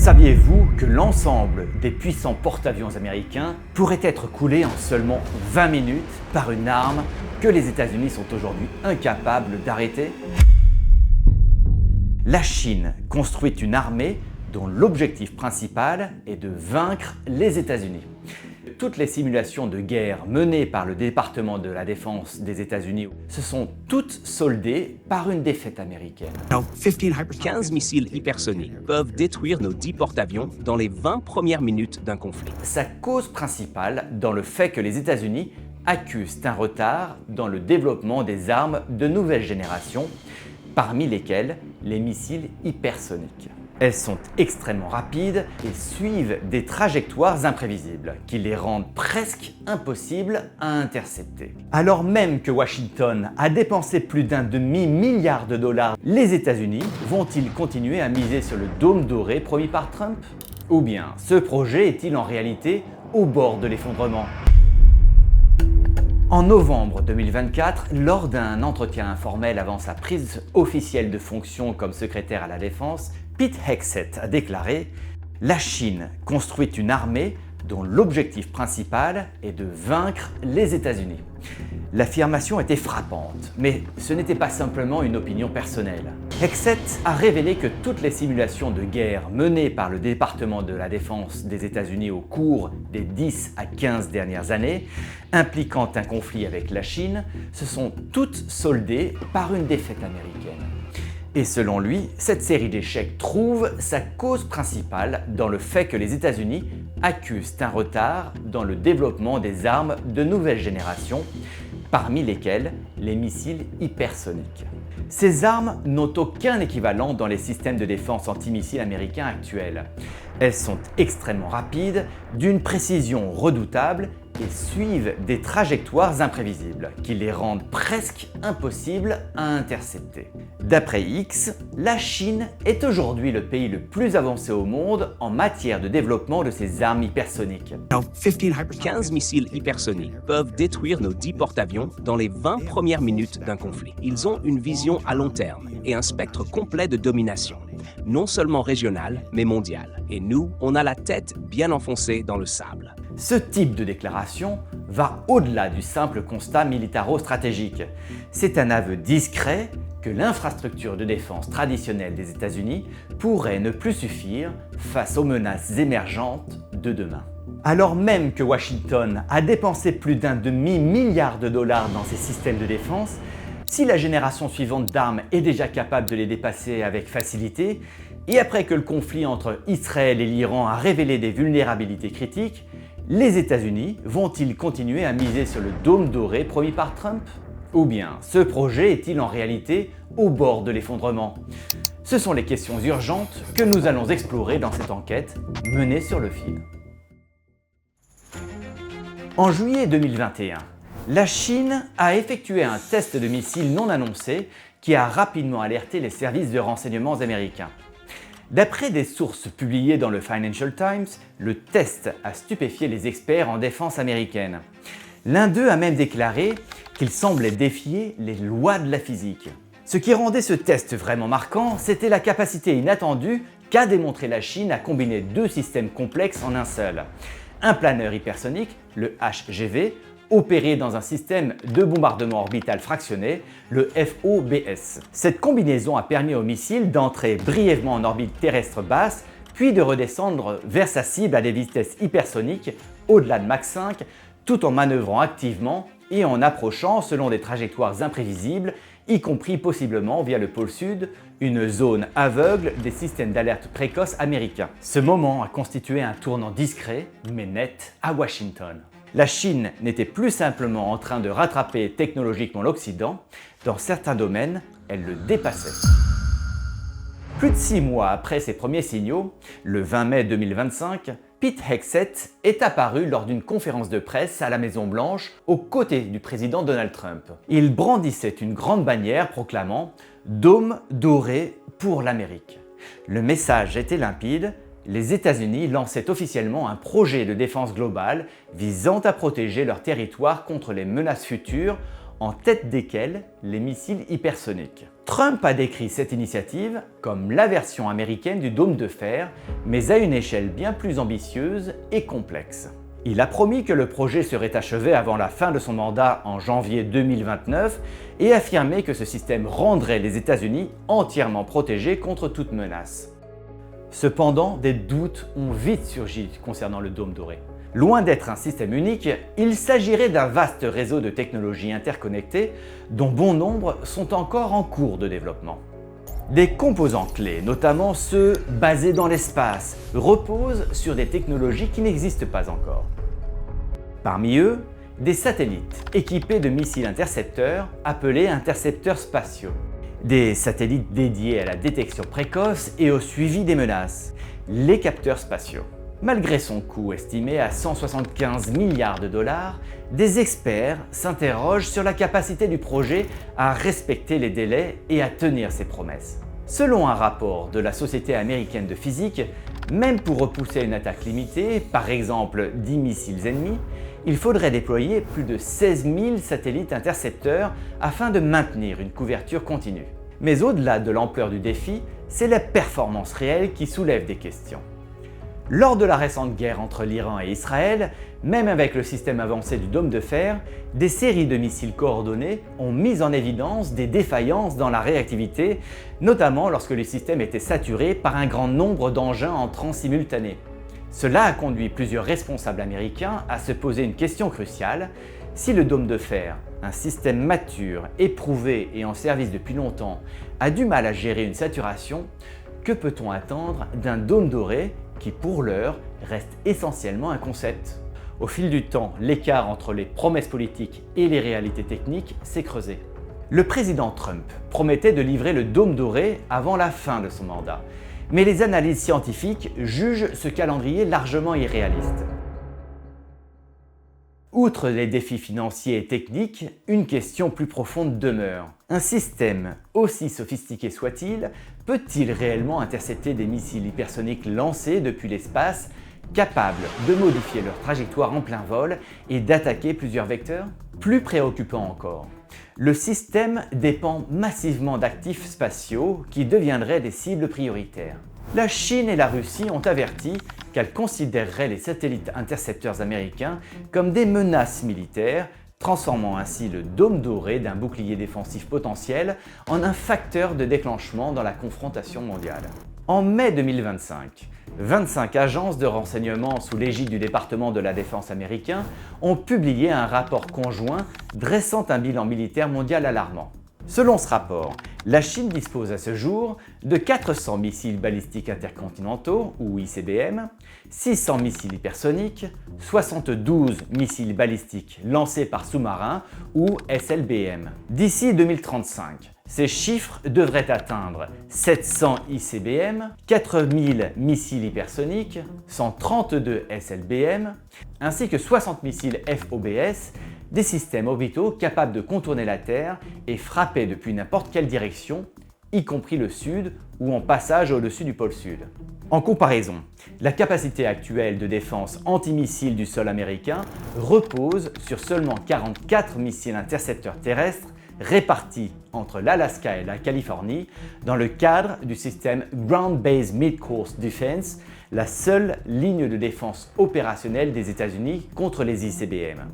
Saviez-vous que l'ensemble des puissants porte-avions américains pourrait être coulé en seulement 20 minutes par une arme que les États-Unis sont aujourd'hui incapables d'arrêter? La Chine construit une armée dont l'objectif principal est de vaincre les États-Unis. Toutes les simulations de guerre menées par le département de la défense des États-Unis se sont toutes soldées par une défaite américaine. 15 missiles hypersoniques peuvent détruire nos 10 porte-avions dans les 20 premières minutes d'un conflit. Sa cause principale dans le fait que les États-Unis accusent un retard dans le développement des armes de nouvelle génération, parmi lesquelles les missiles hypersoniques. Elles sont extrêmement rapides et suivent des trajectoires imprévisibles qui les rendent presque impossibles à intercepter. Alors même que Washington a dépensé plus d'un demi-milliard de dollars, les États-Unis vont-ils continuer à miser sur le dôme doré promis par Trump? Ou bien ce projet est-il en réalité au bord de l'effondrement? En novembre 2024, lors d'un entretien informel avant sa prise officielle de fonction comme secrétaire à la Défense, Pete Hegseth a déclaré « La Chine construit une armée dont l'objectif principal est de vaincre les États-Unis ». L'affirmation était frappante, mais ce n'était pas simplement une opinion personnelle. Hegseth a révélé que toutes les simulations de guerre menées par le département de la défense des États-Unis au cours des 10 à 15 dernières années, impliquant un conflit avec la Chine, se sont toutes soldées par une défaite américaine. Et selon lui, cette série d'échecs trouve sa cause principale dans le fait que les États-Unis accusent un retard dans le développement des armes de nouvelle génération, parmi lesquelles les missiles hypersoniques. Ces armes n'ont aucun équivalent dans les systèmes de défense antimissiles américains actuels. Elles sont extrêmement rapides, d'une précision redoutable et suivent des trajectoires imprévisibles qui les rendent presque impossibles à intercepter. D'après X, la Chine est aujourd'hui le pays le plus avancé au monde en matière de développement de ses armes hypersoniques. 15 missiles hypersoniques peuvent détruire nos 10 porte-avions dans les 20 premières minutes d'un conflit. Ils ont une vision à long terme et un spectre complet de domination, non seulement régional, mais mondial. Et nous, on a la tête bien enfoncée dans le sable. Ce type de déclaration va au-delà du simple constat militaro-stratégique. C'est un aveu discret que l'infrastructure de défense traditionnelle des États-Unis pourrait ne plus suffire face aux menaces émergentes de demain. Alors même que Washington a dépensé plus d'un demi-milliard de dollars dans ses systèmes de défense, si la génération suivante d'armes est déjà capable de les dépasser avec facilité, et après que le conflit entre Israël et l'Iran a révélé des vulnérabilités critiques, les États-Unis vont-ils continuer à miser sur le dôme doré promis par Trump? Ou bien ce projet est-il en réalité au bord de l'effondrement? Ce sont les questions urgentes que nous allons explorer dans cette enquête menée sur le fil. En juillet 2021, la Chine a effectué un test de missile non annoncé qui a rapidement alerté les services de renseignement américains. D'après des sources publiées dans le Financial Times, le test a stupéfié les experts en défense américaine. L'un d'eux a même déclaré qu'il semblait défier les lois de la physique. Ce qui rendait ce test vraiment marquant, c'était la capacité inattendue qu'a démontré la Chine à combiner deux systèmes complexes en un seul. Un planeur hypersonique, le HGV, opéré dans un système de bombardement orbital fractionné, le FOBS. Cette combinaison a permis au missile d'entrer brièvement en orbite terrestre basse, puis de redescendre vers sa cible à des vitesses hypersoniques au-delà de Mach 5, tout en manœuvrant activement et en approchant selon des trajectoires imprévisibles, y compris possiblement via le pôle sud, une zone aveugle des systèmes d'alerte précoce américains. Ce moment a constitué un tournant discret mais net à Washington. La Chine n'était plus simplement en train de rattraper technologiquement l'Occident, dans certains domaines, elle le dépassait. Plus de 6 mois après ses premiers signaux, le 20 mai 2025, Pete Hegseth est apparu lors d'une conférence de presse à la Maison-Blanche aux côtés du président Donald Trump. Il brandissait une grande bannière proclamant « Dôme doré pour l'Amérique ». Le message était limpide. Les États-Unis lançaient officiellement un projet de défense globale visant à protéger leur territoire contre les menaces futures en tête desquels les missiles hypersoniques. Trump a décrit cette initiative comme la version américaine du dôme de fer, mais à une échelle bien plus ambitieuse et complexe. Il a promis que le projet serait achevé avant la fin de son mandat en janvier 2029 et affirmé que ce système rendrait les États-Unis entièrement protégés contre toute menace. Cependant, des doutes ont vite surgi concernant le dôme doré. Loin d'être un système unique, il s'agirait d'un vaste réseau de technologies interconnectées dont bon nombre sont encore en cours de développement. Des composants clés, notamment ceux basés dans l'espace, reposent sur des technologies qui n'existent pas encore. Parmi eux, des satellites équipés de missiles intercepteurs appelés intercepteurs spatiaux. Des satellites dédiés à la détection précoce et au suivi des menaces, les capteurs spatiaux. Malgré son coût estimé à 175 milliards de dollars, des experts s'interrogent sur la capacité du projet à respecter les délais et à tenir ses promesses. Selon un rapport de la Société américaine de physique, même pour repousser une attaque limitée, par exemple 10 missiles ennemis, il faudrait déployer plus de 16 000 satellites intercepteurs afin de maintenir une couverture continue. Mais au-delà de l'ampleur du défi, c'est la performance réelle qui soulève des questions. Lors de la récente guerre entre l'Iran et Israël, même avec le système avancé du dôme de fer, des séries de missiles coordonnés ont mis en évidence des défaillances dans la réactivité, notamment lorsque le système était saturé par un grand nombre d'engins entrant simultanés. Cela a conduit plusieurs responsables américains à se poser une question cruciale. Si le dôme de fer, un système mature, éprouvé et en service depuis longtemps, a du mal à gérer une saturation, que peut-on attendre d'un dôme doré qui, pour l'heure, reste essentiellement un concept? Au fil du temps, l'écart entre les promesses politiques et les réalités techniques s'est creusé. Le président Trump promettait de livrer le dôme doré avant la fin de son mandat, mais les analyses scientifiques jugent ce calendrier largement irréaliste. Outre les défis financiers et techniques, une question plus profonde demeure. Un système, aussi sophistiqué soit-il, peut-il réellement intercepter des missiles hypersoniques lancés depuis l'espace, capables de modifier leur trajectoire en plein vol et d'attaquer plusieurs vecteurs? Plus préoccupant encore, le système dépend massivement d'actifs spatiaux qui deviendraient des cibles prioritaires. La Chine et la Russie ont averti qu'elles considéreraient les satellites intercepteurs américains comme des menaces militaires, transformant ainsi le dôme doré d'un bouclier défensif potentiel en un facteur de déclenchement dans la confrontation mondiale. En mai 2025, 25 agences de renseignement sous l'égide du département de la Défense américain ont publié un rapport conjoint dressant un bilan militaire mondial alarmant. Selon ce rapport, la Chine dispose à ce jour de 400 missiles balistiques intercontinentaux, ou ICBM, 600 missiles hypersoniques, 72 missiles balistiques lancés par sous-marin, ou SLBM. D'ici 2035, ces chiffres devraient atteindre 700 ICBM, 4000 missiles hypersoniques, 132 SLBM, ainsi que 60 missiles FOBS, des systèmes orbitaux capables de contourner la Terre et frapper depuis n'importe quelle direction, y compris le sud ou en passage au-dessus du pôle sud. En comparaison, la capacité actuelle de défense antimissile du sol américain repose sur seulement 44 missiles intercepteurs terrestres répartis entre l'Alaska et la Californie dans le cadre du système Ground Based Midcourse Defense, la seule ligne de défense opérationnelle des États-Unis contre les ICBM.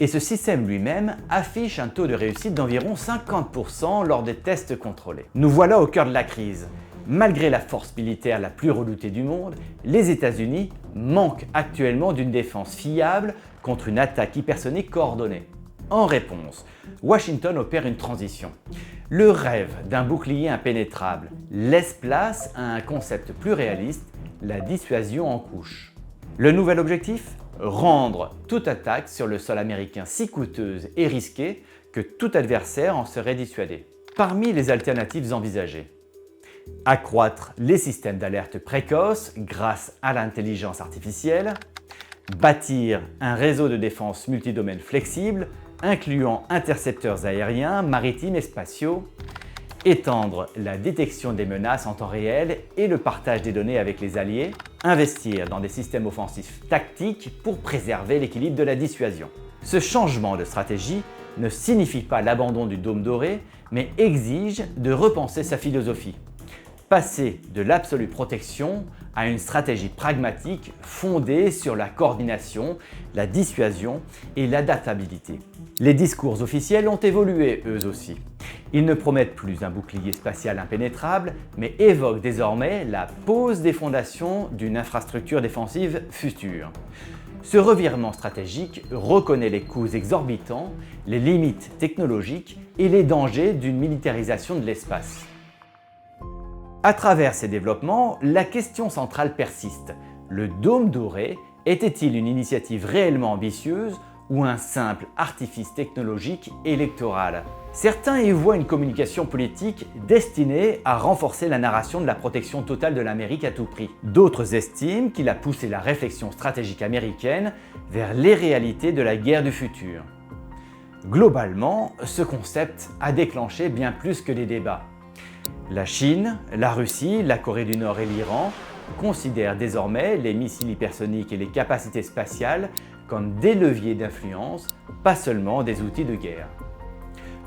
Et ce système lui-même affiche un taux de réussite d'environ 50% lors des tests contrôlés. Nous voilà au cœur de la crise. Malgré la force militaire la plus redoutée du monde, les États-Unis manquent actuellement d'une défense fiable contre une attaque hypersonique coordonnée. En réponse, Washington opère une transition. Le rêve d'un bouclier impénétrable laisse place à un concept plus réaliste, la dissuasion en couche. Le nouvel objectif ? Rendre toute attaque sur le sol américain si coûteuse et risquée que tout adversaire en serait dissuadé. Parmi les alternatives envisagées, accroître les systèmes d'alerte précoce grâce à l'intelligence artificielle, bâtir un réseau de défense multidomaine flexible, incluant intercepteurs aériens, maritimes et spatiaux, étendre la détection des menaces en temps réel et le partage des données avec les alliés, investir dans des systèmes offensifs tactiques pour préserver l'équilibre de la dissuasion. Ce changement de stratégie ne signifie pas l'abandon du dôme doré, mais exige de repenser sa philosophie. Passer de l'absolue protection à une stratégie pragmatique fondée sur la coordination, la dissuasion et l'adaptabilité. Les discours officiels ont évolué eux aussi. Ils ne promettent plus un bouclier spatial impénétrable, mais évoquent désormais la pose des fondations d'une infrastructure défensive future. Ce revirement stratégique reconnaît les coûts exorbitants, les limites technologiques et les dangers d'une militarisation de l'espace. À travers ces développements, la question centrale persiste. Le dôme doré était-il une initiative réellement ambitieuse ou un simple artifice technologique électoral? Certains y voient une communication politique destinée à renforcer la narration de la protection totale de l'Amérique à tout prix. D'autres estiment qu'il a poussé la réflexion stratégique américaine vers les réalités de la guerre du futur. Globalement, ce concept a déclenché bien plus que des débats. La Chine, la Russie, la Corée du Nord et l'Iran considèrent désormais les missiles hypersoniques et les capacités spatiales comme des leviers d'influence, pas seulement des outils de guerre.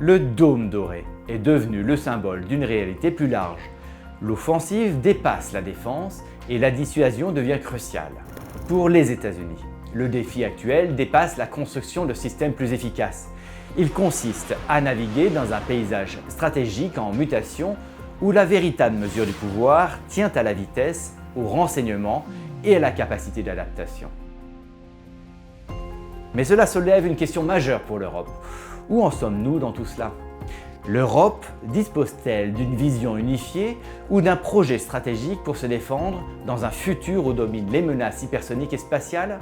Le dôme doré est devenu le symbole d'une réalité plus large. L'offensive dépasse la défense et la dissuasion devient cruciale. Pour les États-Unis, le défi actuel dépasse la construction de systèmes plus efficaces. Il consiste à naviguer dans un paysage stratégique en mutation où la véritable mesure du pouvoir tient à la vitesse, au renseignement et à la capacité d'adaptation. Mais cela soulève une question majeure pour l'Europe. Où en sommes-nous dans tout cela? L'Europe dispose-t-elle d'une vision unifiée ou d'un projet stratégique pour se défendre dans un futur où dominent les menaces hypersoniques et spatiales?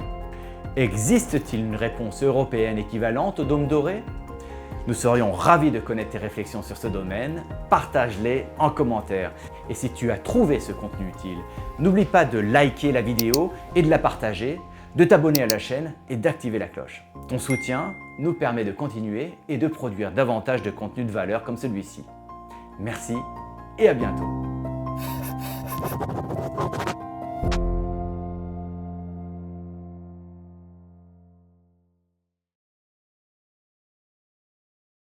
Existe-t-il une réponse européenne équivalente au dôme doré? Nous serions ravis de connaître tes réflexions sur ce domaine, partage-les en commentaire. Et si tu as trouvé ce contenu utile, n'oublie pas de liker la vidéo et de la partager, de t'abonner à la chaîne et d'activer la cloche. Ton soutien nous permet de continuer et de produire davantage de contenu de valeur comme celui-ci. Merci et à bientôt.